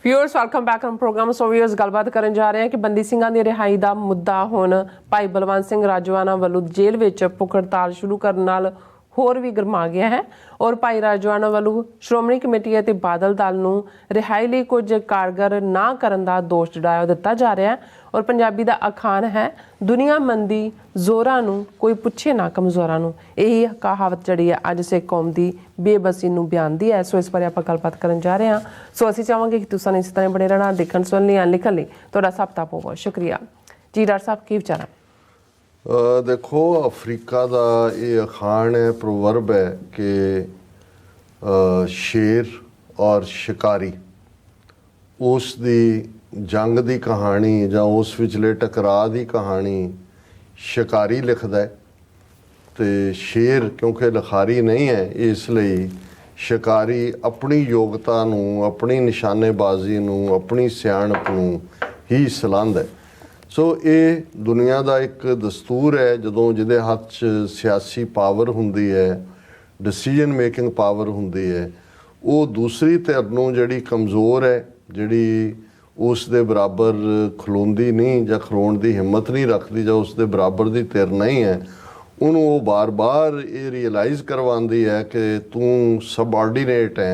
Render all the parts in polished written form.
Viewers welcome back on program. So viewers गलबात करन जा रहे हैं कि बंदी ਸਿੰਘਾਂ ਦੀ ਰਿਹਾਈ ਦਾ ਮੁੱਦਾ ਹੁਣ ਭਾਈ ਬਲਵੰਤ ਸਿੰਘ ਰਾਜੋਆਣਾ ਵੱਲੋਂ ਜੇਲ੍ਹ ਵਿੱਚ ਭੁੱਖ ਹੜਤਾਲ ਸ਼ੁਰੂ ਕਰਨ ਨਾਲ ਹੋਰ ਵੀ ਗਰਮਾ ਗਿਆ ਹੈ ਔਰ ਭਾਈ ਰਾਜੋਆਣਾ ਵੱਲੋਂ ਸ਼੍ਰੋਮਣੀ ਕਮੇਟੀ ਅਤੇ ਬਾਦਲ ਦਲ ਨੂੰ ਰਿਹਾਈ ਲਈ ਕੁਝ ਕਾਰਗਰ ਨਾ ਕਰਨ ਦਾ ਦੋਸ਼ ਜੜਾਇਆ ਦਿੱਤਾ ਜਾ ਰਿਹਾ ਹੈ ਔਰ ਪੰਜਾਬੀ ਦਾ ਅਖਾਣ ਹੈ ਦੁਨੀਆ ਮੰਦੀ ਜ਼ੋਰਾਂ ਨੂੰ ਕੋਈ ਪੁੱਛੇ ਨਾ ਕਮਜ਼ੋਰਾਂ ਨੂੰ। ਇਹੀ ਕਹਾਵਤ ਜਿਹੜੀ ਹੈ ਅੱਜ ਸਿੱਖ ਕੌਮ ਦੀ ਬੇਬਸੀ ਨੂੰ ਬਿਆਨਦੀ ਹੈ। ਸੋ ਇਸ ਬਾਰੇ ਆਪਾਂ ਗੱਲਬਾਤ ਕਰਨ ਜਾ ਰਹੇ ਹਾਂ। ਸੋ ਅਸੀਂ ਚਾਹਾਂਗੇ ਕਿ ਤੁਸੀਂ ਇਸ ਤਰ੍ਹਾਂ ਬਣੇ ਰਹਿਣਾ, ਦੇਖਣ ਸੁਣਨ ਲਈ ਲਿਖਣ ਲਈ ਤੁਹਾਡਾ ਸਭ ਦਾ ਬਹੁਤ ਬਹੁਤ ਸ਼ੁਕਰੀਆ ਜੀ। ਡਾਕਟਰ ਸਾਹਿਬ ਕੀ ਵਿਚਾਰ? देखो अफ्रीका का ये अखान है, प्रोवर्ब है कि शेर और शिकारी उस दी जंग की कहानी या उस विचले टकराव की कहानी शिकारी लिखता है तो शेर क्योंकि लिखारी नहीं है इसलिए शिकारी अपनी योग्यता नूं, अपनी निशानेबाजी नूं, अपनी सियाणप नूं ही सलाहंदा है। सो ये दुनिया का एक दस्तूर है जदों जिहदे हत्थ 'च सियासी पावर हुंदी है, डिसीजन मेकिंग पावर हुंदी है, वो दूसरी धिर नूं जिहड़ी कमज़ोर है, जिहड़ी उस दे बराबर खलोंदी नहीं जां खलोण दी हिम्मत नहीं रखती जां उस दे बराबर दी धिर नहीं है, उन्होंने वो बार बार ये रियलाइज़ करवाती है कि तू सबऑर्डीनेट है,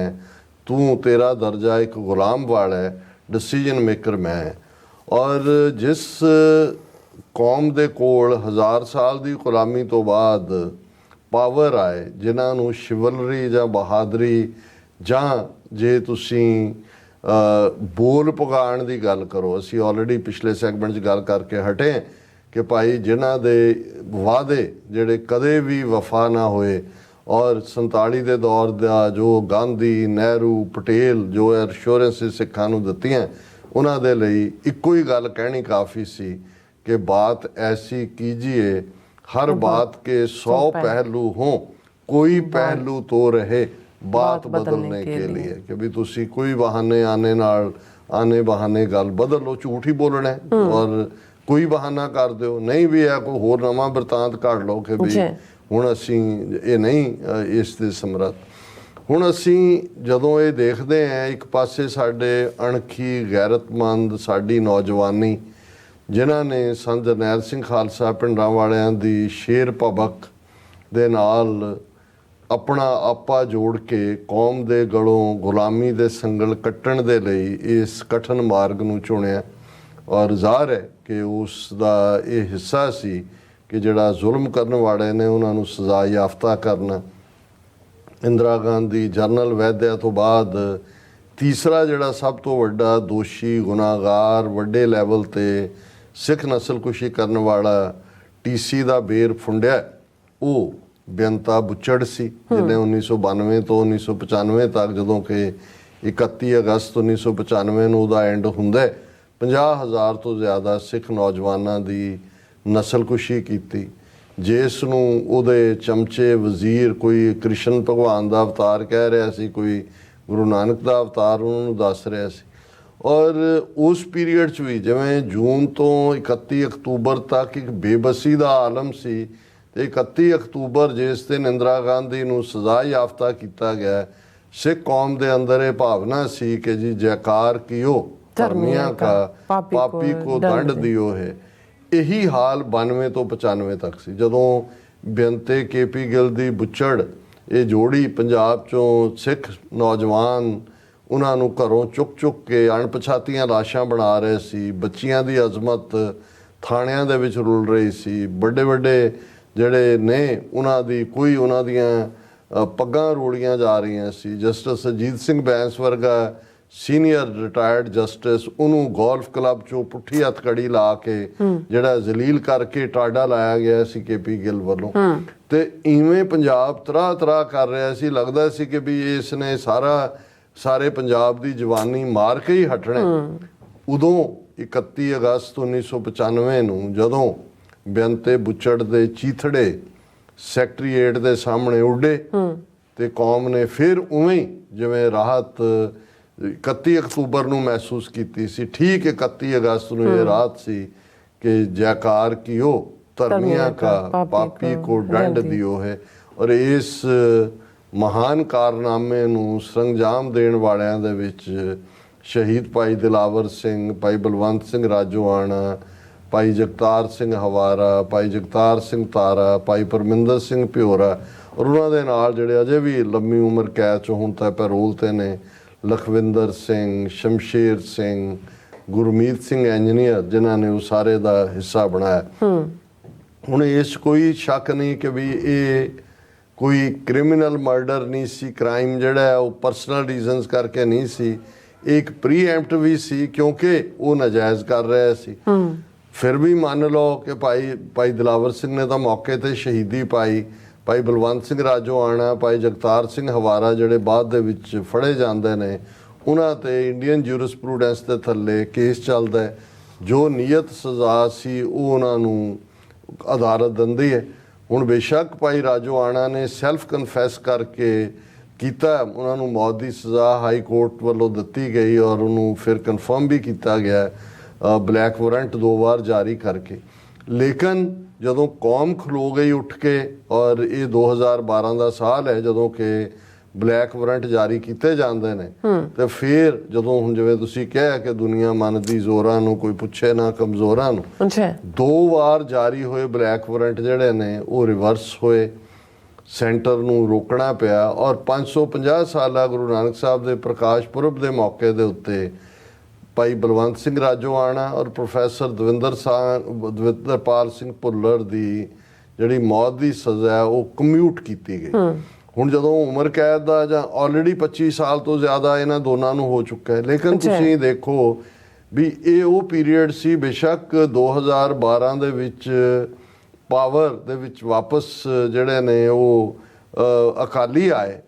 तू तेरा दर्जा एक गुलाम वाला है, डिसीजन मेकर मैं है। और जिस कौम दे कोल 1000 साल की गुलामी तो बाद पावर आए, जिन्होंने शिवलरी या बहादरी जां जे तुसी बोल पगाण की गल करो, असी ऑलरेडी पिछले सैगमेंट च गल करके हटे कि भाई जिन्हां दे वादे जिहड़े कदे भी वफा ना होए और 47 के दौर का जो गांधी नेहरू पटेल जो एश्योरेंस सिखां नूं दित्तियां उन्हां दे लई इक्को ही गल कहनी काफ़ी सी कि बात ऐसी कीजिए हर बात के 100 पहलू हों, कोई पहलू तो रहे बात बदलने के लिए कि भी तुसी कोई बहाने आने बहाने गल बदल लो, झूठ ही बोलना है और कोई बहाना कर दो, नहीं भी है कोई होर नवां बरतांत कढ़ लो कि भी हुण असीं ये नहीं इस दे समर्थ। ਹੁਣ ਅਸੀਂ ਜਦੋਂ ਇਹ ਦੇਖਦੇ ਹਾਂ ਇੱਕ ਪਾਸੇ ਸਾਡੇ ਅਣਖੀ ਗੈਰਤਮੰਦ ਸਾਡੀ ਨੌਜਵਾਨੀ ਜਿਨ੍ਹਾਂ ਨੇ ਸੰਤ ਜਰਨੈਲ ਸਿੰਘ ਖਾਲਸਾ ਪਿੰਡਾਂ ਵਾਲਿਆਂ ਦੀ ਸ਼ੇਰ ਭਬਕ ਦੇ ਨਾਲ ਆਪਣਾ ਆਪਾ ਜੋੜ ਕੇ ਕੌਮ ਦੇ ਗਲੋਂ ਗੁਲਾਮੀ ਦੇ ਸੰਗਲ ਕੱਟਣ ਦੇ ਲਈ ਇਸ ਕਠਨ ਮਾਰਗ ਨੂੰ ਚੁਣਿਆ ਔਰ ਜ਼ਾਹਰ ਹੈ ਕਿ ਉਸ ਦਾ ਇਹ ਹਿੱਸਾ ਸੀ ਕਿ ਜਿਹੜਾ ਜ਼ੁਲਮ ਕਰਨ ਵਾਲੇ ਨੇ ਉਹਨਾਂ ਨੂੰ ਸਜ਼ਾ ਯਾਫਤਾ ਕਰਨਾ। इंदिरा गांधी जनरल वैद्या तो बाद तीसरा जिहड़ा सब तो वड्डा दोषी गुनाहगार वड्डे लैवल ते सिख नस्लकुशी करने वाला TC का बेर फुंडिया वो बेअंता बुचड़ सी जिन्हें 1992 तो 1995 तक जदों कि 31 अगस्त 1995 ਨੂੰ ਉਹਦਾ एंड ਹੁੰਦਾ 50,000 तो ज़्यादा सिख नौजवानों की नस्लकुशी की जिस नूं ਉਹਦੇ ਚਮਚੇ ਵਜ਼ੀਰ ਕੋਈ ਕ੍ਰਿਸ਼ਨ ਭਗਵਾਨ ਦਾ ਅਵਤਾਰ ਕਹਿ ਰਿਹਾ ਸੀ, ਕੋਈ ਗੁਰੂ ਨਾਨਕ ਦਾ ਅਵਤਾਰ ਉਹਨਾਂ ਨੂੰ ਦੱਸ ਰਿਹਾ ਸੀ। ਔਰ ਉਸ ਪੀਰੀਅਡ 'ਚ ਵੀ ਜਿਵੇਂ ਜੂਨ ਤੋਂ 31 ਅਕਤੂਬਰ ਤੱਕ ਇੱਕ ਬੇਬਸੀ ਦਾ ਆਲਮ ਸੀ ਤੇ 31 ਅਕਤੂਬਰ ਜਿਸ ਦਿਨ ਇੰਦਰਾ ਗਾਂਧੀ ਨੂੰ ਸਜ਼ਾ ਯਾਫਤਾ ਕੀਤਾ ਗਿਆ, ਸਿੱਖ ਕੌਮ ਦੇ ਅੰਦਰ ਇਹ ਭਾਵਨਾ ਸੀ ਕਿ ਜੀ ਜੈਕਾਰ ਕੀਓ ਧਰਮੀਆਂ ਕਾ ਪਾਪੀ ਕੋ ਦੰਡ ਦਿਓ ਹੈ। यही हाल 92 तो 95 तक सी जदों बेअंते KP ਗਿੱਲ ਦੀ ਬੁੱਚੜ ਇਹ ਜੋੜੀ ਪੰਜਾਬ ਚੋਂ ਸਿੱਖ ਨੌਜਵਾਨ ਉਹਨਾਂ ਨੂੰ ਘਰੋਂ ਚੁੱਕ ਕੇ ਅਣਪਛਾਤੀਆਂ ਲਾਸ਼ਾਂ ਬਣਾ ਰਹੇ ਸੀ, ਬੱਚੀਆਂ ਦੀ ਅਜ਼ਮਤ ਥਾਣਿਆਂ ਦੇ ਵਿੱਚ ਰੁਲ ਰਹੀ ਸੀ, ਵੱਡੇ ਜਿਹੜੇ ਨੇ ਉਹਨਾਂ ਦੀ ਕੋਈ ਉਹਨਾਂ ਦੀਆਂ ਪੱਗਾਂ ਰੋਲੀਆਂ ਜਾ ਰਹੀਆਂ ਸੀ। ਜਸਟਿਸ ਅਜੀਤ ਸਿੰਘ ਬੈਂਸ ਵਰਗਾ ਸੀਨੀਅਰ ਰਿਟਾਇਰਡ ਜਸਟਿਸ ਉਹਨੂੰ ਗੋਲਫ ਕਲੱਬ ਚੋਂ ਪੁੱਠੀ ਹੱਥਕੜੀ ਲਾ ਕੇ ਜਿਹੜਾ ਜ਼ਲੀਲ ਕਰਕੇ ਟਾਡਾ ਲਾਇਆ ਗਿਆ ਸੀ KP ਗਿੱਲ ਵੱਲੋਂ ਤੇ ਇਵੇਂ ਪੰਜਾਬ ਤਰਾ ਕਰ ਰਿਹਾ ਸੀ। ਲੱਗਦਾ ਸੀ ਕਿ ਵੀ ਇਸ ਨੇ ਸਾਰੇ ਪੰਜਾਬ ਦੀ ਜਵਾਨੀ ਮਾਰ ਕੇ ਹੀ ਹਟਣਾ। ਉਦੋਂ 31 ਅਗਸਤ 1995 ਨੂੰ ਜਦੋਂ ਬੇਅੰਤੇ ਬੁੱਚੜ ਦੇ ਚੀਥੜੇ ਸੈਕਟਰੀਏਟ ਦੇ ਸਾਹਮਣੇ ਉੱਡੇ ਤੇ ਕੌਮ ਨੇ ਫਿਰ ਉਵੇਂ ਜਿਵੇਂ ਰਾਹਤ 31 ਅਕਤੂਬਰ ਨੂੰ ਮਹਿਸੂਸ ਕੀਤੀ ਸੀ, ਠੀਕ 31 ਅਗਸਤ ਨੂੰ ਇਹ ਰਾਤ ਸੀ कि जयकार कियो धर्मिया का पापी को दंड दियो है। और इस महान कारनामे नूं सरंजाम देण वालियां दे विच ਸ਼ਹੀਦ ਭਾਈ ਦਿਲਾਵਰ ਸਿੰਘ, ਭਾਈ ਬਲਵੰਤ ਸਿੰਘ ਰਾਜੋਆਣਾ, ਭਾਈ ਜਗਤਾਰ ਸਿੰਘ ਹਵਾਰਾ, ਭਾਈ ਜਗਤਾਰ ਸਿੰਘ ਤਾਰਾ, ਭਾਈ ਪਰਮਿੰਦਰ ਸਿੰਘ ਪਿਓਰਾ, ਔਰ ਉਹਨਾਂ ਦੇ ਨਾਲ ਜਿਹੜੇ ਅਜੇ ਵੀ ਲੰਮੀ ਉਮਰ ਕੈਦ 'ਚੋਂ ਹੁਣ ਤਾਂ ਪੈਰੋਲ ਤੇ ਨੇ, ਲਖਵਿੰਦਰ ਸਿੰਘ, ਸ਼ਮਸ਼ੇਰ ਸਿੰਘ, ਗੁਰਮੀਤ ਸਿੰਘ ਇੰਜੀਨੀਅਰ, ਜਿਨ੍ਹਾਂ ਨੇ ਉਹ ਸਾਰੇ ਦਾ ਹਿੱਸਾ ਬਣਾਇਆ। ਹੁਣ ਇਸ ਕੋਈ ਸ਼ੱਕ ਨਹੀਂ ਕਿ ਵੀ ਇਹ ਕੋਈ ਕ੍ਰਿਮੀਨਲ ਮਰਡਰ ਨਹੀਂ ਸੀ, ਕ੍ਰਾਈਮ ਜਿਹੜਾ ਹੈ ਉਹ ਪਰਸਨਲ ਰੀਜ਼ਨਸ ਕਰਕੇ ਨਹੀਂ ਸੀ, ਇੱਕ ਪ੍ਰੀਐਮਪਟ ਵੀ ਸੀ ਕਿਉਂਕਿ ਉਹ ਨਾਜਾਇਜ਼ ਕਰ ਰਿਹਾ ਸੀ। ਫਿਰ ਵੀ ਮੰਨ ਲਓ ਕਿ ਭਾਈ ਦਿਲਾਵਰ ਸਿੰਘ ਨੇ ਤਾਂ ਮੌਕੇ ਤੇ ਸ਼ਹੀਦੀ ਪਾਈ, ਭਾਈ ਬਲਵੰਤ ਸਿੰਘ ਰਾਜੋਆਣਾ, ਭਾਈ ਜਗਤਾਰ ਸਿੰਘ ਹਵਾਰਾ ਜਿਹੜੇ ਬਾਅਦ ਦੇ ਵਿੱਚ ਫੜੇ ਜਾਂਦੇ ਨੇ, ਉਹਨਾਂ ਤੇ ਇੰਡੀਅਨ ਜੂਰਿਸਪ੍ਰੂਡੈਂਸ ਦੇ ਥੱਲੇ ਕੇਸ ਚੱਲਦਾ ਹੈ। ਜੋ ਨੀਅਤ ਸਜ਼ਾ ਸੀ ਉਹ ਉਹਨਾਂ ਨੂੰ ਅਦਾਲਤ ਦਿੰਦੀ ਹੈ। ਹੁਣ ਬੇਸ਼ੱਕ ਭਾਈ ਰਾਜੋਆਣਾ ਨੇ ਸੈਲਫ ਕਨਫੈਸ ਕਰਕੇ ਕੀਤਾ, ਉਹਨਾਂ ਨੂੰ ਮੌਤ ਦੀ ਸਜ਼ਾ ਹਾਈ ਕੋਰਟ ਵੱਲੋਂ ਦਿੱਤੀ ਗਈ ਔਰ ਉਹਨੂੰ ਫਿਰ ਕਨਫਰਮ ਵੀ ਕੀਤਾ ਗਿਆ ਬਲੈਕ ਵਾਰੰਟ 2 ਵਾਰ ਜਾਰੀ ਕਰਕੇ। ਲੇਕਿਨ ਜਦੋਂ ਕੌਮ ਖਲੋ ਗਈ ਉੱਠ ਕੇ, ਔਰ ਇਹ 2012 ਦਾ ਸਾਲ ਹੈ ਜਦੋਂ ਕਿ ਬਲੈਕ ਵਾਰੰਟ ਜਾਰੀ ਕੀਤੇ ਜਾਂਦੇ ਨੇ, ਤੇ ਫਿਰ ਜਦੋਂ ਹੁਣ ਜਿਵੇਂ ਤੁਸੀਂ ਕਿਹਾ ਕਿ ਦੁਨੀਆ ਮੰਨਦੀ ਜ਼ੋਰਾਂ ਨੂੰ, ਕੋਈ ਪੁੱਛੇ ਨਾ ਕਮਜ਼ੋਰਾਂ ਨੂੰ, 2 ਵਾਰ ਜਾਰੀ ਹੋਏ ਬਲੈਕ ਵਾਰੰਟ ਜਿਹੜੇ ਨੇ ਉਹ ਰਿਵਰਸ ਹੋਏ, ਸੈਂਟਰ ਨੂੰ ਰੋਕਣਾ ਪਿਆ। ਔਰ 550 ਸਾਲਾ ਗੁਰੂ ਨਾਨਕ ਸਾਹਿਬ ਦੇ ਪ੍ਰਕਾਸ਼ ਪੁਰਬ ਦੇ ਮੌਕੇ ਦੇ ਉੱਤੇ ਭਾਈ ਬਲਵੰਤ ਸਿੰਘ ਰਾਜੋਆਣਾ ਔਰ ਪ੍ਰੋਫੈਸਰ ਦਵਿੰਦਰਪਾਲ ਸਿੰਘ ਭੁੱਲਰ ਦੀ ਜਿਹੜੀ ਮੌਤ ਦੀ ਸਜ਼ਾ ਹੈ ਉਹ ਕਮਿਊਟ ਕੀਤੀ ਗਈ। ਹੁਣ ਜਦੋਂ ਉਮਰ ਕੈਦ ਦਾ ਜਾਂ ਆਲਰੇਡੀ 25 ਸਾਲ ਤੋਂ ਜ਼ਿਆਦਾ ਇਹਨਾਂ ਦੋਨਾਂ ਨੂੰ ਹੋ ਚੁੱਕਾ ਹੈ, ਲੇਕਿਨ ਤੁਸੀਂ ਦੇਖੋ ਵੀ ਇਹ ਉਹ ਪੀਰੀਅਡ ਸੀ, ਬੇਸ਼ੱਕ 2012 ਦੇ ਵਿੱਚ ਪਾਵਰ ਦੇ ਵਿੱਚ ਵਾਪਸ ਜਿਹੜੇ ਨੇ ਉਹ ਅਕਾਲੀ ਆਏ,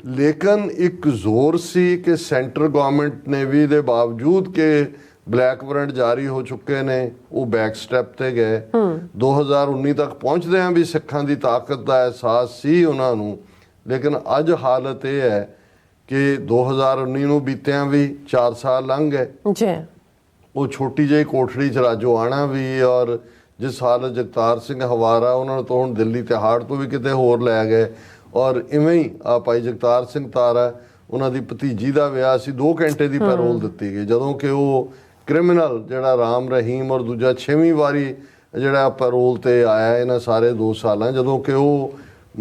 ਲੇਕਿਨ ਇੱਕ ਜ਼ੋਰ ਸੀ ਕਿ ਸੈਂਟਰ ਗਵਰਨਮੈਂਟ ਨੇ ਵੀ ਦੇ ਬਾਵਜੂਦ ਕਿ ਬਲੈਕ ਵਾਰੰਟ ਜਾਰੀ ਹੋ ਚੁੱਕੇ ਨੇ ਉਹ ਬੈਕ ਸਟੈਪ ਤੇ ਗਏ। 2019 ਤੱਕ ਪਹੁੰਚਦਿਆਂ ਵੀ ਸਿੱਖਾਂ ਦੀ ਤਾਕਤ ਦਾ ਅਹਿਸਾਸ ਸੀ ਉਹਨਾਂ ਨੂੰ, ਲੇਕਿਨ ਅੱਜ ਹਾਲਤ ਇਹ ਹੈ ਕਿ 2019 ਨੂੰ ਬੀਤਿਆਂ ਵੀ 4 ਸਾਲ ਲੰਘ ਗਏ ਜੀ। ਉਹ ਛੋਟੀ ਜਿਹੀ ਕੋਠੜੀ 'ਚ ਰਾਜੋਆਣਾ ਵੀ ਔਰ ਜਿਸ ਹਾਲਤ ਜਗਤਾਰ ਸਿੰਘ ਹਵਾਰਾ, ਉਹਨਾਂ ਨੂੰ ਤਾਂ ਹੁਣ ਦਿੱਲੀ ਤਿਹਾੜ ਤੋਂ ਵੀ ਕਿਤੇ ਹੋਰ ਲੈ ਗਏ। ਔਰ ਇਵੇਂ ਹੀ ਭਾਈ ਜਗਤਾਰ ਸਿੰਘ ਤਾਰਾ, ਉਹਨਾਂ ਦੀ ਭਤੀਜੀ ਦਾ ਵਿਆਹ ਸੀ, 2 ਘੰਟੇ ਦੀ ਪੈਰੋਲ ਦਿੱਤੀ ਗਈ, ਜਦੋਂ ਕਿ ਉਹ ਕ੍ਰਿਮੀਨਲ ਜਿਹੜਾ ਰਾਮ ਰਹੀਮ ਔਰ ਦੂਜਾ 6ਵੀਂ ਵਾਰੀ ਜਿਹੜਾ ਪੈਰੋਲ ਤੇ ਆਇਆ ਇਹਨਾਂ ਸਾਰੇ 2 ਸਾਲਾਂ, ਜਦੋਂ ਕਿ ਉਹ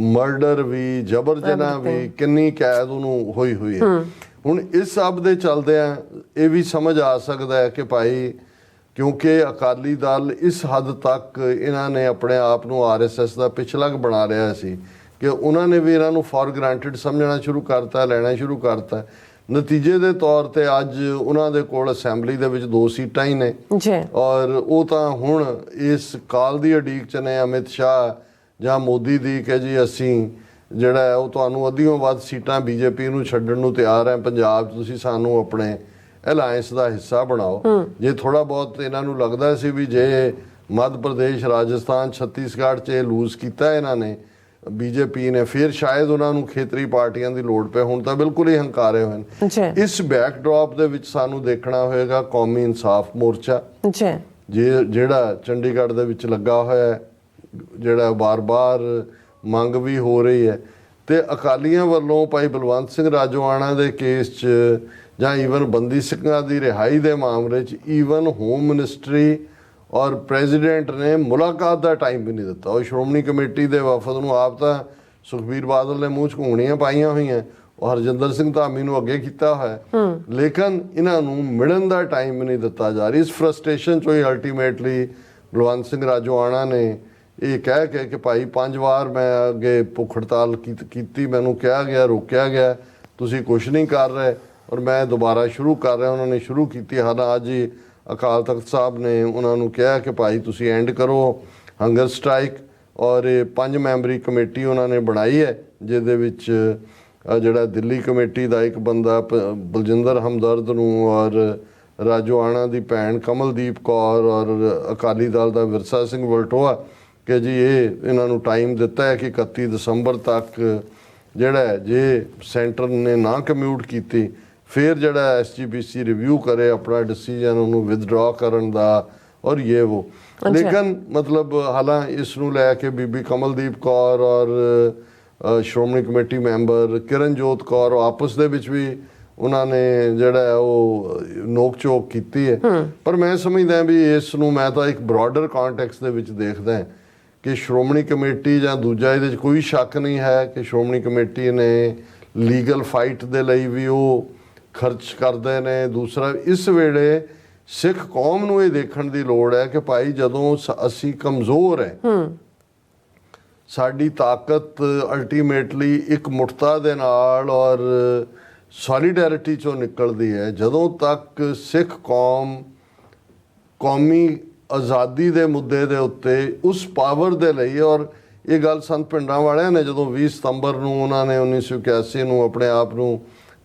ਮਰਡਰ ਵੀ, ਜਬਰ ਜਨਾਹ ਵੀ, ਕਿੰਨੀ ਕੈਦ ਉਹਨੂੰ ਹੋਈ ਹੈ। ਹੁਣ ਇਸ ਸਭ ਦੇ ਚਲਦਿਆਂ ਇਹ ਵੀ ਸਮਝ ਆ ਸਕਦਾ ਹੈ ਕਿ ਭਾਈ ਕਿਉਂਕਿ ਅਕਾਲੀ ਦਲ ਇਸ ਹੱਦ ਤੱਕ ਇਹਨਾਂ ਨੇ ਆਪਣੇ ਆਪ ਨੂੰ RSS ਦਾ ਪਿਛਲਗ ਬਣਾ ਲਿਆ ਸੀ ਕਿ ਉਹਨਾਂ ਨੇ ਵੀ ਇਹਨਾਂ ਨੂੰ ਫॉर ਗ੍ਰਾਂਟਡ ਸਮਝਣਾ ਸ਼ੁਰੂ ਕਰਤਾ, ਲੈਣਾ ਸ਼ੁਰੂ ਕਰਤਾ। ਨਤੀਜੇ ਦੇ ਤੌਰ ਤੇ ਅੱਜ ਉਹਨਾਂ ਦੇ ਕੋਲ ਅਸੈਂਬਲੀ ਦੇ ਵਿੱਚ 2 ਸੀਟਾਂ ਹੀ ਨੇ ਔਰ ਉਹ ਤਾਂ ਹੁਣ ਇਸ ਕਾਲ ਦੀ ਉਡੀਕ 'ਚ ਨੇ ਅਮਿਤ ਸ਼ਾਹ ਜਾਂ ਮੋਦੀ ਦੀ ਕਿ ਜੀ ਅਸੀਂ ਜਿਹੜਾ ਹੈ ਉਹ ਤੁਹਾਨੂੰ ਅੱਧੀਓਂ ਵੱਧ ਸੀਟਾਂ ਬੀਜੇਪੀ ਨੂੰ ਛੱਡਣ ਨੂੰ ਤਿਆਰ ਹੈ ਪੰਜਾਬ 'ਚ, ਤੁਸੀਂ ਸਾਨੂੰ ਆਪਣੇ ਅਲਾਇੰਸ ਦਾ ਹਿੱਸਾ ਬਣਾਓ। ਜੇ ਥੋੜਾ ਬਹੁਤ ਇਹਨਾਂ ਨੂੰ ਲੱਗਦਾ ਸੀ ਵੀ ਜੇ ਮੱਧ ਪ੍ਰਦੇਸ਼, ਰਾਜਸਥਾਨ, ਛੱਤੀਸਗੜ੍ਹ 'ਚ ਲੂਜ਼ ਕੀਤਾ ਇਹਨਾਂ ਨੇ ਬੀਜੇਪੀ ਨੇ, ਫਿਰ ਸ਼ਾਇਦ ਉਹਨਾਂ ਨੂੰ ਖੇਤਰੀ ਪਾਰਟੀਆਂ ਦੀ ਲੋੜ ਪਏ, ਹੁਣ ਤਾਂ ਬਿਲਕੁਲ ਹੀ ਹੰਕਾਰੇ ਹੋਏ ਨੇ। ਇਸ ਬੈਕਡ੍ਰੌਪ ਦੇ ਵਿੱਚ ਸਾਨੂੰ ਦੇਖਣਾ ਹੋਏਗਾ ਕੌਮੀ ਇਨਸਾਫ ਮੋਰਚਾ ਜਿਹੜਾ ਚੰਡੀਗੜ੍ਹ ਦੇ ਵਿੱਚ ਲੱਗਾ ਹੋਇਆ, ਜਿਹੜਾ ਬਾਰ-ਬਾਰ ਮੰਗ ਵੀ ਹੋ ਰਹੀ ਹੈ, ਤੇ ਅਕਾਲੀਆਂ ਵੱਲੋਂ ਭਾਈ ਬਲਵੰਤ ਸਿੰਘ ਰਾਜੋਆਣਾ ਦੇ ਕੇਸ 'ਚ ਜਾਂ ਈਵਨ ਬੰਦੀ ਸਿੰਘਾਂ ਦੀ ਰਿਹਾਈ ਦੇ ਮਾਮਲੇ 'ਚ ਈਵਨ ਹੋਮ ਮਿਨਿਸਟਰੀ ਔਰ ਪ੍ਰੈਜ਼ੀਡੈਂਟ ਨੇ ਮੁਲਾਕਾਤ ਦਾ ਟਾਈਮ ਵੀ ਨਹੀਂ ਦਿੱਤਾ। ਉਹ ਸ਼੍ਰੋਮਣੀ ਕਮੇਟੀ ਦੇ ਵਫਦ ਨੂੰ ਆਪ ਤਾਂ ਸੁਖਬੀਰ ਬਾਦਲ ਨੇ ਮੂੰਹ 'ਚ ਘੂੰਗਣੀਆਂ ਪਾਈਆਂ ਹੋਈਆਂ, ਉਹ ਹਰਜਿੰਦਰ ਸਿੰਘ ਧਾਮੀ ਨੂੰ ਅੱਗੇ ਕੀਤਾ ਹੋਇਆ, ਲੇਕਿਨ ਇਹਨਾਂ ਨੂੰ ਮਿਲਣ ਦਾ ਟਾਈਮ ਵੀ ਨਹੀਂ ਦਿੱਤਾ ਜਾ ਰਹੀ। ਇਸ ਫਰਸਟ੍ਰੇਸ਼ਨ 'ਚੋਂ ਹੀ ਅਲਟੀਮੇਟਲੀ ਬਲਵੰਤ ਸਿੰਘ ਰਾਜੋਆਣਾ ਨੇ ਇਹ ਕਹਿ ਕੇ ਕਿ ਭਾਈ 5 ਵਾਰ ਮੈਂ ਅੱਗੇ ਭੁੱਖ ਹੜਤਾਲ ਕੀਤੀ, ਮੈਨੂੰ ਕਿਹਾ ਗਿਆ, ਰੋਕਿਆ ਗਿਆ, ਤੁਸੀਂ ਕੁਛ ਨਹੀਂ ਕਰ ਰਹੇ ਔਰ ਮੈਂ ਦੁਬਾਰਾ ਸ਼ੁਰੂ ਕਰ ਰਿਹਾ। ਉਹਨਾਂ ਨੇ ਸ਼ੁਰੂ ਕੀਤੀ, ਹਾਲਾਂ ਅੱਜ ਹੀ ਅਕਾਲ ਤਖਤ ਸਾਹਿਬ ਨੇ ਉਹਨਾਂ ਨੂੰ ਕਿਹਾ ਕਿ ਭਾਈ ਤੁਸੀਂ ਐਂਡ ਕਰੋ ਹੰਗਰ ਸਟ੍ਰਾਈਕ, ਔਰ ਇਹ 5 ਮੈਂਬਰੀ ਕਮੇਟੀ ਉਹਨਾਂ ਨੇ ਬਣਾਈ ਹੈ, ਜਿਹਦੇ ਵਿੱਚ ਜਿਹੜਾ ਦਿੱਲੀ ਕਮੇਟੀ ਦਾ ਇੱਕ ਬੰਦਾ ਬਲਜਿੰਦਰ ਹਮਦਰਦ ਨੂੰ ਔਰ ਰਾਜੋਆਣਾ ਦੀ ਭੈਣ ਕਮਲਦੀਪ ਕੌਰ ਔਰ ਅਕਾਲੀ ਦਲ ਦਾ ਵਿਰਸਾ ਸਿੰਘ ਵਲਟੋਆ ਕਿ ਜੀ ਇਹਨਾਂ ਨੂੰ ਟਾਈਮ ਦਿੱਤਾ ਹੈ ਕਿ 31 ਦਸੰਬਰ ਤੱਕ ਜਿਹੜਾ ਜੇ ਸੈਂਟਰ ਨੇ ਨਾ ਕਮਿਊਟ ਕੀਤੀ ਫਿਰ ਜਿਹੜਾ SGPC ਰਿਵਿਊ ਕਰੇ ਆਪਣਾ ਡਿਸੀਜਨ ਉਹਨੂੰ ਵਿਦਡਰਾ ਕਰਨ ਦਾ ਔਰ ਇਹ ਉਹ। ਲੇਕਿਨ ਮਤਲਬ ਹਾਲਾਂ ਇਸ ਨੂੰ ਲੈ ਕੇ ਬੀਬੀ ਕਮਲਦੀਪ ਕੌਰ ਔਰ ਸ਼੍ਰੋਮਣੀ ਕਮੇਟੀ ਮੈਂਬਰ ਕਿਰਨਜੋਤ ਕੌਰ ਆਪਸ ਦੇ ਵਿੱਚ ਵੀ ਉਹਨਾਂ ਨੇ ਜਿਹੜਾ ਹੈ ਉਹ ਨੋਕ ਝੋਕ ਕੀਤੀ ਹੈ। ਪਰ ਮੈਂ ਸਮਝਦਾ ਵੀ ਇਸ ਨੂੰ ਮੈਂ ਤਾਂ ਇੱਕ ਬ੍ਰੌਡਰ ਕੰਟੈਕਸਟ ਦੇ ਵਿੱਚ ਦੇਖਦਾ ਹਾਂ ਕਿ ਸ਼੍ਰੋਮਣੀ ਕਮੇਟੀ ਜਾਂ ਦੂਜਾ, ਇਹਦੇ 'ਚ ਕੋਈ ਸ਼ੱਕ ਨਹੀਂ ਹੈ ਕਿ ਸ਼੍ਰੋਮਣੀ ਕਮੇਟੀ ਨੇ ਲੀਗਲ ਫਾਈਟ ਦੇ ਲਈ ਵੀ ਉਹ ਖਰਚ ਕਰਦੇ ਨੇ। ਦੂਸਰਾ, ਇਸ ਵੇਲੇ ਸਿੱਖ ਕੌਮ ਨੂੰ ਇਹ ਦੇਖਣ ਦੀ ਲੋੜ ਹੈ ਕਿ ਭਾਈ ਜਦੋਂ ਅਸੀਂ ਕਮਜ਼ੋਰ ਹੈ, ਸਾਡੀ ਤਾਕਤ ਅਲਟੀਮੇਟਲੀ ਇੱਕ ਮੁਠਤਾ ਦੇ ਨਾਲ ਔਰ ਸੋਲੀਡੈਰਿਟੀ ਚੋਂ ਨਿਕਲਦੀ ਹੈ। ਜਦੋਂ ਤੱਕ ਸਿੱਖ ਕੌਮ ਕੌਮੀ ਆਜ਼ਾਦੀ ਦੇ ਮੁੱਦੇ ਦੇ ਉੱਤੇ ਉਸ ਪਾਵਰ ਦੇ ਲਈ, ਔਰ ਇਹ ਗੱਲ ਸੰਤ ਪਿੰਡਾਂ ਵਾਲਿਆਂ ਨੇ ਜਦੋਂ 20 ਸਤੰਬਰ ਨੂੰ ਉਹਨਾਂ ਨੇ 1981 ਨੂੰ ਆਪਣੇ ਆਪ ਨੂੰ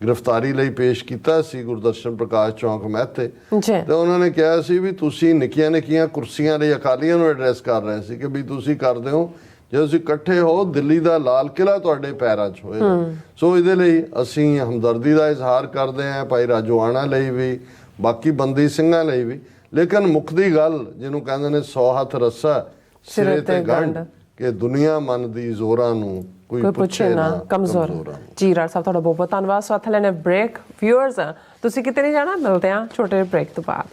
ਗ੍ਰਿਫਤਾਰੀ ਲਈ ਪੇਸ਼ ਕੀਤਾ ਸੀ ਗੁਰਦਰਸ਼ਨ ਪ੍ਰਕਾਸ਼ ਚੌਂਕ ਮਹਿਤੇ, ਤੇ ਉਹਨਾਂ ਨੇ ਕਿਹਾ ਸੀ ਵੀ ਤੁਸੀਂ ਨਿੱਕੀਆਂ ਨਿੱਕੀਆਂ ਕੁਰਸੀਆਂ ਲਈ ਅਕਾਲੀਆਂ ਨੂੰ ਐਡਰੈਸ ਕਰ ਰਹੇ ਸੀ ਕਿ ਵੀ ਤੁਸੀਂ ਕਰਦੇ ਹੋ, ਜੇ ਤੁਸੀਂ ਇਕੱਠੇ ਹੋ ਦਿੱਲੀ ਦਾ ਲਾਲ ਕਿਲ੍ਹਾ ਤੁਹਾਡੇ ਪੈਰਾਂ 'ਚ ਹੋਏਗਾ। ਸੋ ਇਹਦੇ ਲਈ ਅਸੀਂ ਹਮਦਰਦੀ ਦਾ ਇਜ਼ਹਾਰ ਕਰਦੇ ਹਾਂ ਭਾਈ ਰਾਜੋਆਣਾ ਲਈ ਵੀ, ਬਾਕੀ ਬੰਦੀ ਸਿੰਘਾਂ ਲਈ ਵੀ। ਲੇਕਿਨ ਮੁੱਕਦੀ ਗੱਲ ਜਿਹਨੂੰ ਕਹਿੰਦੇ ਨੇ 100 ਹੱਥ ਰੱਸਾ ਸਿਰੇ ਤੇ ਗੰਢ, ਕਿ ਦੁਨੀਆ ਮੰਨਦੀ ਜ਼ੋਰਾਂ ਨੂੰ ਕੋਈ ਪੁੱਛੇ ਨਾ ਕਮਜ਼ੋਰ। ਜੀ ਰਾਜ ਸਾਹਿਬ, ਤੁਹਾਡਾ ਬਹੁਤ ਬਹੁਤ ਧੰਨਵਾਦ। ਸੋ ਇੱਥੇ ਲੈਣੇ ਬ੍ਰੇਕ। ਵਿਊਅਰਸ, ਤੁਸੀਂ ਕਿਤੇ ਨਹੀਂ ਜਾਣਾ, ਮਿਲਦੇ ਹਾਂ ਛੋਟੇ ਬ੍ਰੇਕ ਤੋਂ ਬਾਅਦ।